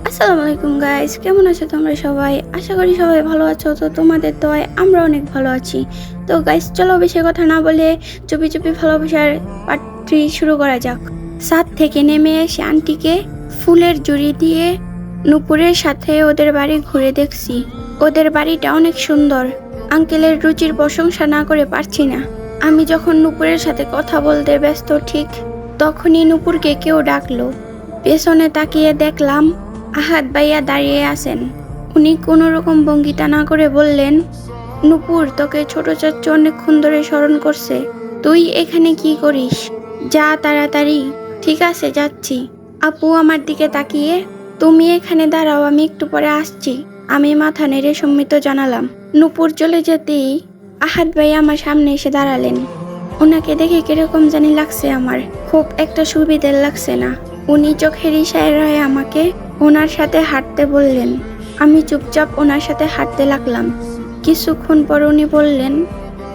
আসসালামু আলাইকুম গাইস, কেমন আছো তোমরা সবাই? আশা করি সবাই ভালো আছো। তো তোমাদের দোয়ায় আমরা অনেক ভালো আছি। তো গাইস, চলো বেশি কথা না বলে চুপি চুপি ভালোবাসার পার্ট 3 শুরু করা যাক। ছাদ থেকে নেমে এসে আন্টিকে ফুলের জুড়ি দিয়ে নুপুরের সাথে ওদের বাড়ি ঘুরে দেখছি। ওদের বাড়িটা অনেক সুন্দর। আঙ্কেলের রুচির প্রশংসা না করে পারছি না। আমি যখন নুপুরের সাথে কথা বলতে ব্যস্ত, ঠিক তখনই নুপুরকে কেউ ডাকলো। পেছনে তাকিয়ে দেখলাম আহাদ ভাইয়া দাঁড়িয়ে আছেন। উনি কোনো রকম ভঙ্গিতা না করে বললেন, নুপুর, তোকে ছোট চাচ্চু অনেকক্ষণ ধরে স্মরণ করছে। তুই এখানে কি করিস? যা তাড়াতাড়ি। ঠিক আছে, যাচ্ছি। আপু আমার দিকে তাকিয়ে, তুমি এখানে দাঁড়াও, আমি একটু পরে আসছি। আমি মাথা নেড়ে সম্মিত জানালাম। নুপুর চলে যেতেই আহাদ ভাই আমার সামনে এসে দাঁড়ালেন। ওনাকে দেখে কিরকম জানি লাগছে আমার, খুব একটা সুবিধের লাগছে না। উনি চোখের ইশারায় আমাকে ওনার সাথে হাঁটতে বললেন। আমি চুপচাপ ওনার সাথে হাঁটতে লাগলাম। কিছুক্ষণ পর উনি বললেন,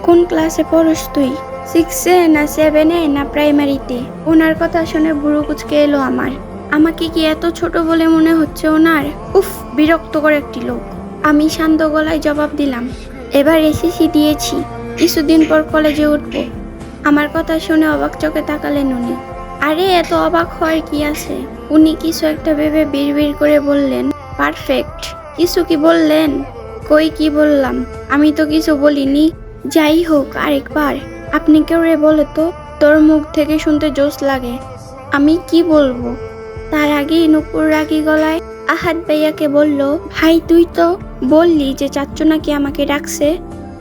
কোন ক্লাসে পড়স তুই? 6-এ না 7-এ না প্রাইমারিতে? ওনার কথা শুনে বুড়ো কুচকে এলো আমার। আমাকে কি এত ছোট বলে মনে হচ্ছে ওনার? উফ, বিরক্তকর একটি লোক। আমি শান্ত গলায় জবাব দিলাম, এবার এসএসসি দিয়েছি, কিছুদিন পর কলেজে উঠব। আমার কথা শুনে অবাক চোখে তাকালেন উনি। আরে, এত অবাক হওয়ার কি আছে? উনি কিছু একটা ভেবে বিড়বিড় করে বললেন, পারফেক্ট। কিছু কি বললেন? কই, কি বললাম? আমি তো কিছু বলিনি। যাই হোক, আরেকবার আপনি কেউ রে বলো তো, তোর মুখ থেকে শুনতে জোশ লাগে। আমি কি বলবো? তার আগেই নুপুর রাগী গলায় আহাদ ভাইয়াকে বলল, ভাই তুই তো বললি যে চাচ্চু নাকি আমাকে ডাকছে,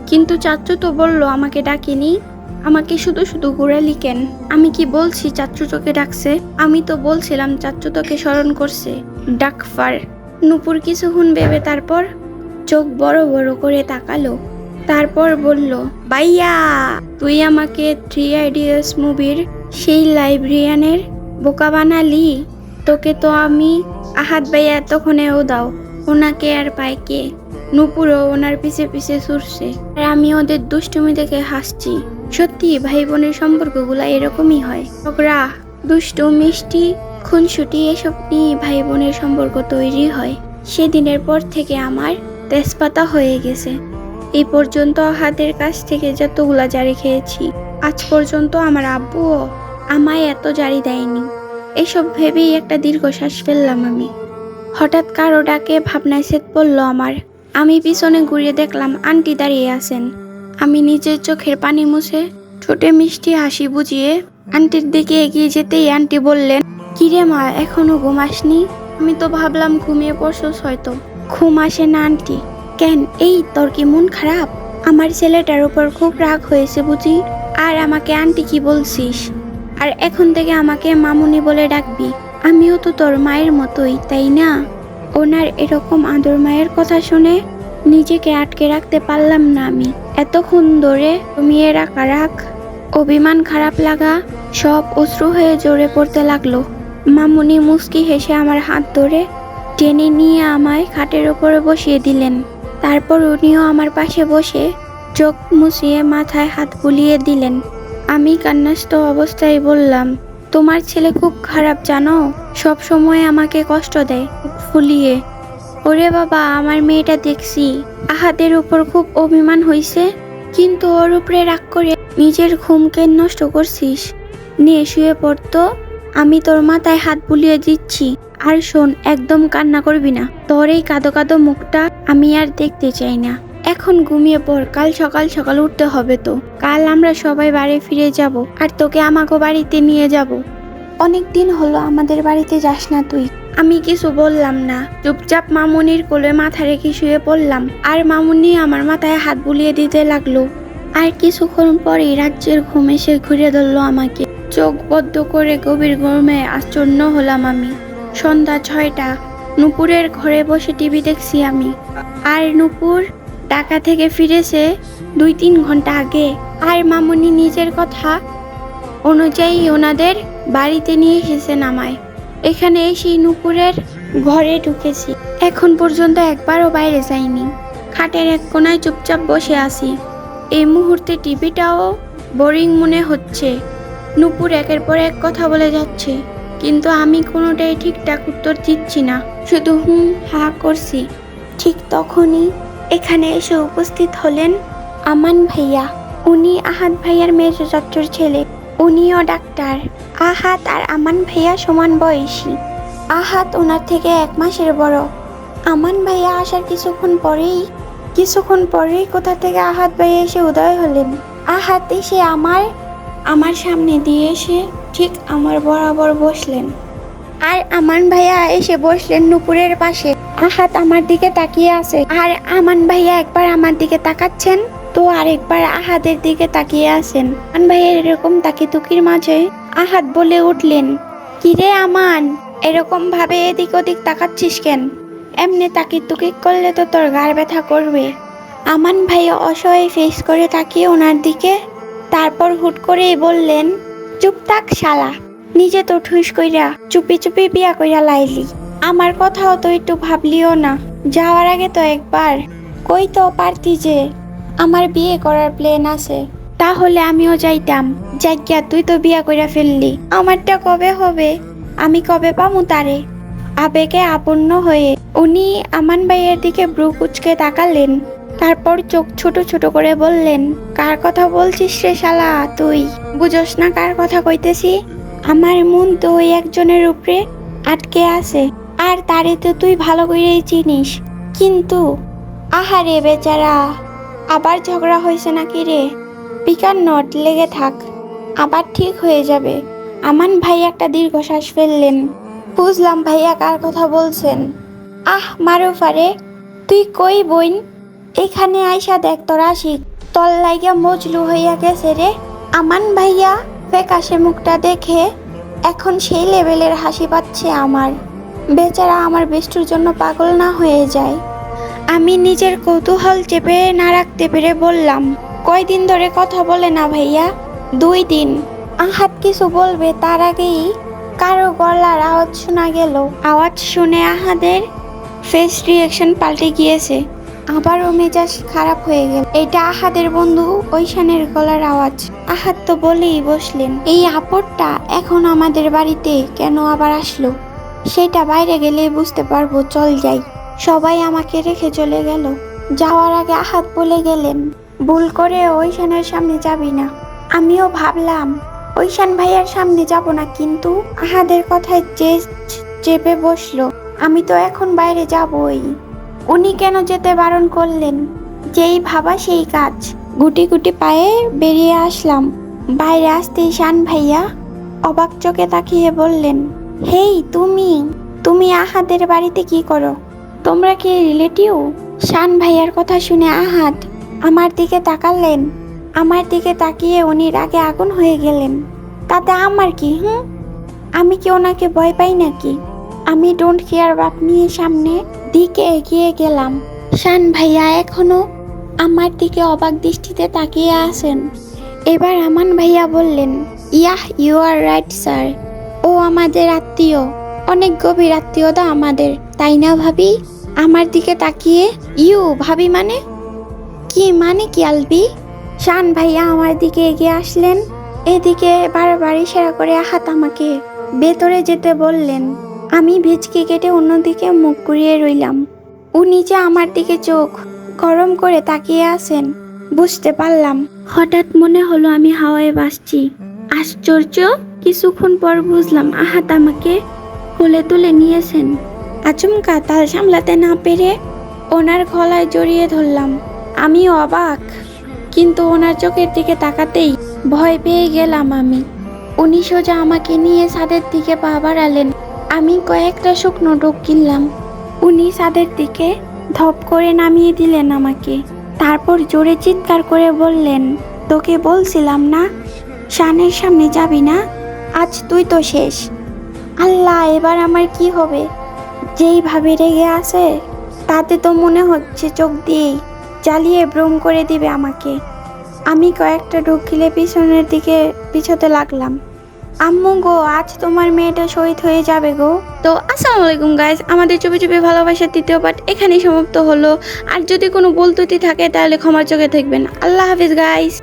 কিন্তু চাচ্চু তো বললো আমাকে ডাকিনি। আমাকে শুধু শুধু ঘুরালি কেন? আমি কি বলছি চাচ্চু তোকে ডাকছে? আমি তো বলছিলাম চাচ্চু তোকে স্মরণ করছে। ডাকফার। নুপুর কিছুক্ষণ ভেবে তারপর চোখ বড় বড় করে তাকালো। তারপর বলল, ভাইয়া, তুই আমাকে 3 Idiots মুভির সেই লাইব্রেরিয়ানের বোকা বানালি। তোকে তো আমি আহাদ ভাইয়া এতক্ষণেও দাও। ওনাকে আর পায় কে? নুপুরও ওনার পিছে পিছে ছুটছে, আর আমি ওদের দুষ্টুমি দেখে হাসছি। সত্যি ভাই বোনের সম্পর্কগুলো এরকমই হয়। ঝগড়া, দুষ্টু, মিষ্টি, খুনসুটি এসব নিয়ে ভাই বোনের সম্পর্ক তৈরি হয়। সেদিনের পর থেকে আমার তেজপাতা হয়ে গেছে। এই পর্যন্ত হাতের কাছ থেকে যতগুলা জারি খেয়েছি, আজ পর্যন্ত আমার আব্বুও আমায় এত জারি দেয়নি। এসব ভেবেই একটা দীর্ঘশ্বাস ফেললাম আমি। হঠাৎ কারো ডাকে ভাবনায় ছেদ পড়ল আমার। আমি পিছনে ঘুরে দেখলাম আন্টি দাঁড়িয়ে আছেন। আমি নিজের চোখের পানি মুছে ঠোঁটে মিষ্টি হাসি বুঝিয়ে আন্টির দিকে এগিয়ে যেতেই আন্টি বললেন, কিরে মা, এখনো ঘুম আসনি? আমি তো ভাবলাম ঘুমিয়ে পড়ছস হয়তো। ঘুম আসে না আন্টি। কেন, এই তোর কি মন খারাপ? আমার ছেলেটার উপর খুব রাগ হয়েছে বুঝি? আর আমাকে আন্টি কি বলছিস? আর এখন থেকে আমাকে মামুনি বলে ডাকবি। আমিও তো তোর মায়ের মতোই, তাই না? ওনার এরকম আদর মায়ের কথা শুনে নিজেকে আটকে রাখতে পারলাম না আমি। এতক্ষণ ধরে জমিয়ে রাখা রাগ, অভিমান, খারাপ লাগা সব অশ্রু হয়ে জোরে পড়তে লাগলো। মামুনি মুচকি হেসে আমার হাত ধরে টেনে নিয়ে আমায় খাটের উপরে বসিয়ে দিলেন। তারপর উনিও আমার পাশে বসে চোখ মুছিয়ে মাথায় হাত বুলিয়ে দিলেন। আমি কান্নাস্ত অবস্থায় বললাম, তোমার ছেলে খুব খারাপ জানো, সব সময় আমাকে কষ্ট দেয় মুখ ফুলিয়ে। ওরে বাবা, আমার মেয়েটা দেখছি আহাদের উপর খুব অভিমান হইছে, কিন্তু ওর উপরে রাগ করে নিজের ঘুমকে নষ্ট করছিস। নিয়ে শুয়ে পড়তো, আমি তোর মাথায় হাত বুলিয়ে দিচ্ছি। আর শোন, একদম কান্না করবি না। তোর এই কাঁদো কাঁদো মুখটা আমি আর দেখতে চাই না। এখন ঘুমিয়ে পড়, কাল সকাল সকাল উঠতে হবে তো। কাল আমরা সবাই বাড়ি ফিরে যাব, আর তোকে আমাকে বাড়িতে নিয়ে যাব। অনেক দিন হলো আমাদের বাড়িতে যাস না তুই। আমি কিছু বললাম না, চুপচাপ মামুনির কোলে মাথা রেখে শুয়ে পড়লাম। আর মামুনি আমার মাথায় হাত বুলিয়ে দিতে লাগলো। আর কিছুক্ষণ পরেই রাজ্যের ঘুম এসে ঘুরে ধরলো আমাকে। চোখ বদ্ধ করে গভীর ঘুমে আচ্ছন্ন হলাম আমি। সন্ধ্যা 6টা। নুপুরের ঘরে বসে টিভি দেখছি আমি। আর নুপুর ঢাকা থেকে ফিরেছে 2-3 ঘন্টা আগে। আর মামুনি নিজের কথা অনুযায়ী ওনাদের বাড়িতে নিয়ে এসেছেন আমায়। এখানে এসেই নুপুরের ঘরে ঢুকেছি। এখন পর্যন্ত একবারও বাইরে যাইনি। খাটের এক কোনায় চুপচাপ বসে আছি। এই মুহূর্তে টিভিটাও বোরিং মনে হচ্ছে। নুপুর একের পর এক কথা বলে যাচ্ছে। কিন্তু আমি কোনোটাই ঠিকঠাক উত্তর দিচ্ছি না, শুধু হুম হা করছি। ঠিক তখনই এখানে এসে উপস্থিত হলেন আমান ভাইয়া। উনি আহাদ ভাইয়ার মেজো চাচুর ছেলে। উনিও ডাক্তার। আহাদ আর আমান ভাইয়া সমান বয়সী। আহাদ ওনার থেকে 1 মাসের বড়। আমান ভাইয়া আসার কিছুক্ষণ পরেই কোথা থেকে আহাদ ভাইয়া এসে উদয় হলেন। আহাদ এসে আমার সামনে দিয়ে এসে ঠিক আমার বরাবর বসলেন। আর আমান ভাইয়া এসে বসলেন নুপুরের পাশে। আহাদ আমার দিকে তাকিয়ে আছে, আর আমান ভাইয়া একবার আমার দিকে তাকাচ্ছেন তো আরেকবার আহাদের দিকে তাকিয়ে আছেন। আমান ভাইয়ের এরকম তাকিতুকির মাঝে আহাদ বলে উঠলেন, কিরে আমান, এরকম ভাবে এদিক ওদিক তাকাচ্ছিস কেন? এমনি তাকিতুকি করলে তো তোর গাড় ব্যথা করবে। আমান ভাইয়া অসহায় ফেস করে তাকিয়ে ওনার দিকে, তারপর হুট করেই বললেন, চুপ থাক শালা, নিজে তো ঠুস কইরা চুপি চুপি বিয়া কইরা লাইলি। আমার কথাও তো একটু ভাবলিও না? যাওয়ার আগে তো একবার কই তো পারতি যে আমার বিয়ে করার প্ল্যান আছে, তাহলে আমিও যাইতাম। যাইয়া তুই তো বিয়া কইরা ফেললি, আমারটা কবে হবে? আমি কবে পামু তারে? আবেগে আপন্ন হয়ে উনি আমান ভাইয়ের দিকে ব্রু কুচকে তাকালেন, তারপর চোখ ছোট ছোট করে বললেন, কার কথা বলছিস রে শালা তুই? বুঝোস না কার কথা কইতেছি? আমার মন তো ওই একজনের উপরে আটকে আছে, আর তারে তো তুই ভালো করেই চিনিস। কিন্তু আহারে বেচারা, আবার ঝগড়া হয়েছে নাকি রে? পিকার নট, লেগে থাক, আবার ঠিক হয়ে যাবে। আমান ভাই একটা দীর্ঘশ্বাস ফেললেন। বুঝলাম ভাইয়া কার কথা বলছেন। আহ মারুফারে, তুই কই বইন? এখানে আইসা দেখ তোর আশিক তল লাইগা মজলু হইয়া গেছে রে। আমান ভাইয়া ফ্যাকাশে মুখটা দেখে এখন সেই লেভেলের হাসি পাচ্ছে আমার। বেচারা আমার বেষ্টুর জন্য পাগল না হয়ে যায়। আমি নিজের কৌতূহল চেপে না রাখতে পেরে বললাম, কয়দিন ধরে কথা বলে না ভাইয়া? 2 দিন। আহাদ কিছু বলবে তার আগেই কারো গলার আওয়াজ শোনা গেল। আওয়াজ শুনে আহাদের ফেস রিয়াকশন পাল্টে গিয়েছে, আবারও মেজাজ খারাপ হয়ে গেল। এটা আহাদের বন্ধু ঐশানের গলার আওয়াজ। আহাদ তো বলেই বসলেন, এই আপদটা এখন আমাদের বাড়িতে কেন আবার আসলো সেটা বাইরে গেলে বুঝতে পারবো, চল যাই। সবাই আমাকে রেখে চলে গেল। যাওয়ার আগে আহাদ বলে গেলেন, ভুল করে ঐশানের সামনে যাবি না। আমিও ভাবলাম ঐশান ভাইয়ার সামনে যাব না, কিন্তু আহাদের কথায় চেপে বসলো। আমি তো এখন বাইরে যাবই। উনি কেন যেতে বারণ করলেন? যেই ভাবা সেই কাজ। গুটি গুটি পায়ে বেরিয়ে আসলাম। বাইরে আসতেই শান ভাইয়া অবাক চোখে তাকিয়ে বললেন, হেই তুমি আহাদের বাড়িতে কি করো? তোমরা কি রিলেটিভ? শান ভাইয়ার কথা শুনে আহাদ আমার দিকে তাকালেন। আমার দিকে তাকিয়ে উনি রাগে আগুন হয়ে গেলেন। তাতে আমার কি? আমি কি ওনাকে ভয় পাই নাকি? আমি ডোন্ট কেয়ার বাপ নিয়ে সামনে দিকে এগিয়ে গেলাম। শান ভাইয়া এখনো আমার দিকে অবাক দৃষ্টিতে তাকিয়ে আছেন। এবার আমান ভাইয়া বললেন, yeah, you are right sir. ও আমাদের আত্মীয়, অনেক গভীর আত্মীয়তা আমাদের, তাই না ভাবি? আমার দিকে তাকিয়ে, ইউ ভাবি মানে কি আলবি? শান ভাইয়া আমার দিকে এগিয়ে আসলেন। এদিকে বারবার ইশারা করে আহাদ আমাকে ভেতরে যেতে বললেন। আমি ভেজকে কেটে অন্যদিকে মুখ ঘুরিয়ে রইলাম। উনি যে আমার দিকে চোখ গরম করে তাকিয়ে আছেন বুঝতে পারলাম। হঠাৎ মনে হলো আমি হাওয়ায় ভাসছি। আশ্চর্য, কিছুক্ষণ পর বুঝলাম আহাদ আমাকে কোলে তুলে নিয়েছেন। আচমকা তাল সামলাতে না পেরে ওনার গলায় জড়িয়ে ধরলাম। আমি অবাক, কিন্তু ওনার চোখের দিকে তাকাতেই ভয় পেয়ে গেলাম আমি। উনি সোজা আমাকে নিয়ে ছাদের দিকে পা বাড়ালেন। আমি কয়েকটা শুকনো ডুব কিনলাম। উনি ছাদের দিকে ধপ করে নামিয়ে দিলেন আমাকে। তারপর জোরে চিৎকার করে বললেন, তোকে বলছিলাম না শানের সামনে যাবি না, আজ তুই তো শেষ। আল্লাহ, এবার আমার কি হবে? যেইভাবে রেগে আছে তাতে তো মনে হচ্ছে চোখ দিয়েই জ্বালিয়ে ব্রম করে দিবে আমাকে। আমি কয়েকটা ডুব গিলে পিছনের দিকে পিছোতে লাগলাম। আম্মু গো, আজ তোমার মেয়েটা শহীদ হয়ে যাবে গো। তো আসসালামু আলাইকুম গাইস, আমাদের চুপি চুপি ভালোবাসার 3য় পার্ট এখানেই সমাপ্ত হলো। আর যদি কোনো ভুল ত্রুটি থাকে তাহলে ক্ষমার চোখে থাকবেন। আল্লাহ হাফিজ গাইস।